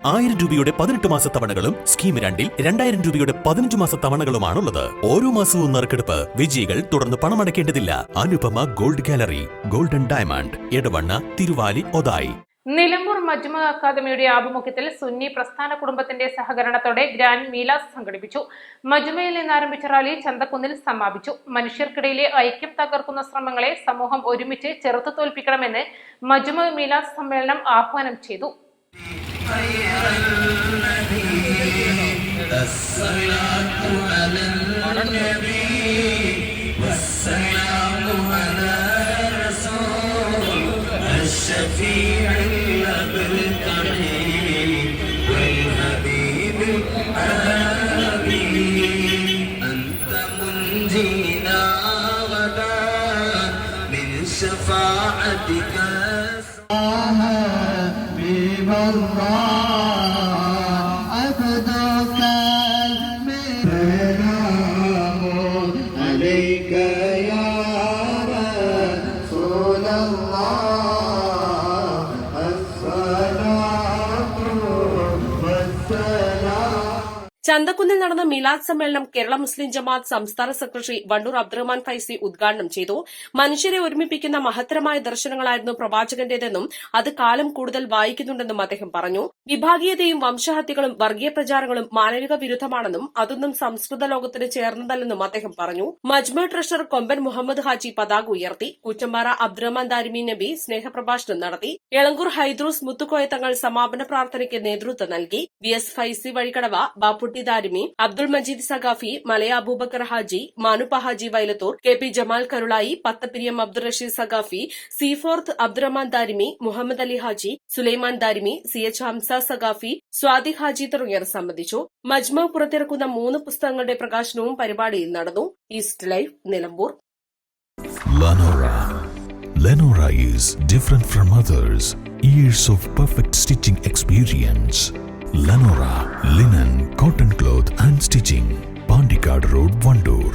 1000 രൂപയുടെ 18 മാസ തവണകളും സ്കീം 2-ൽ 2000 രൂപയുടെ 15 മാസ തവണകളുമാണുള്ളത്. ഓരോ മാസവും നറുക്കെടുപ്പ്. വിജയികൾ തുടർന്ന് പണമടയ്ക്കേണ്ടതില്ല. Anupama gold gallery, golden diamond, Edavanna, Thiruvali, Othayi. Nilambur Majma അക്കാദമിയുടെ ആഭിമുഖ്യത്തിൽ സുന്നി പ്രസ്ഥാന കുടുംബത്തിന്റെ സഹകരണത്തോടെ ഗ്രാൻഡ് മീലാസ് സംഘടിപ്പിച്ചു. മജ്മയിൽ നിന്ന് ആരംഭിച്ച റാലി ചന്തക്കുന്നിൽ സമാപിച്ചു. മനുഷ്യർക്കിടയിലെ ഐക്യം തകർക്കുന്ന ശ്രമങ്ങളെ സമൂഹം ഒരുമിച്ച് ചെറുത്തു തോൽപ്പിക്കണമെന്ന് മജ്മ മീലാസ് സമ്മേളനം ആഹ്വാനം ചെയ്തു. ചന്തക്കുന്നിൽ നടന്ന മീലാദ് സമ്മേളനം കേരള മുസ്ലിം ജമാഅത്ത് സംസ്ഥാന സെക്രട്ടറി വണ്ടൂർ അബ്ദുറഹ്മാൻ ഫൈസി ഉദ്ഘാടനം ചെയ്തു. മനുഷ്യരെ ഒരുമിപ്പിക്കുന്ന മഹത്തരമായ ദർശനങ്ങളായിരുന്നു പ്രവാചകന്റേതെന്നും അത് കാലം കൂടുതൽ വായിക്കുന്നുണ്ടെന്നും അദ്ദേഹം പറഞ്ഞു. വിഭാഗീയതയും വംശഹത്യകളും വർഗീയ പ്രചാരങ്ങളും മാനവിക വിരുദ്ധമാണെന്നും അതൊന്നും സംസ്കൃത ലോകത്തിന് ചേർന്നതല്ലെന്നും അദ്ദേഹം പറഞ്ഞു. മജ്മ ട്രഷറർ കൊമ്പൻ മുഹമ്മദ് ഹാജി പതാക ഉയർത്തി. കുറ്റമ്പാറ അബ്ദുറഹ്മാൻ ദാരിമി നബി സ്നേഹപ്രഭാഷണം നടത്തി. എളങ്കൂർ ഹൈദ്രൂസ് മുത്തുക്കോയ തങ്ങൾ സമാപന പ്രാർത്ഥനയ്ക്ക് നേതൃത്വം നൽകി. V S Faizy Vazhikkadavu, Bapputty Darimi, Abdul Majeed Saqafi, Malaya Abubakar Haji, Manuppa Haji Vailathur, K P Jamal Karulai, Pathappiriyam Abdul Rasheed Saqafi, Seaforth Abdurahman Darimi, Muhammad Ali Haji, Sulaiman Darimi, C H Hamza Saqafi, Swadi Haji തുടങ്ങിയവർ സംബന്ധിച്ചു. മജ്മ പുറത്തിറക്കുന്ന 3 പുസ്തകങ്ങളുടെ പ്രകാശനവും പരിപാടിയിൽ നടന്നു. East live, Nilambur. Lenora is different from others. Years of perfect stitching experience. Lenora, linen, cotton cloth and stitching. Pandikad Road, Vandoor.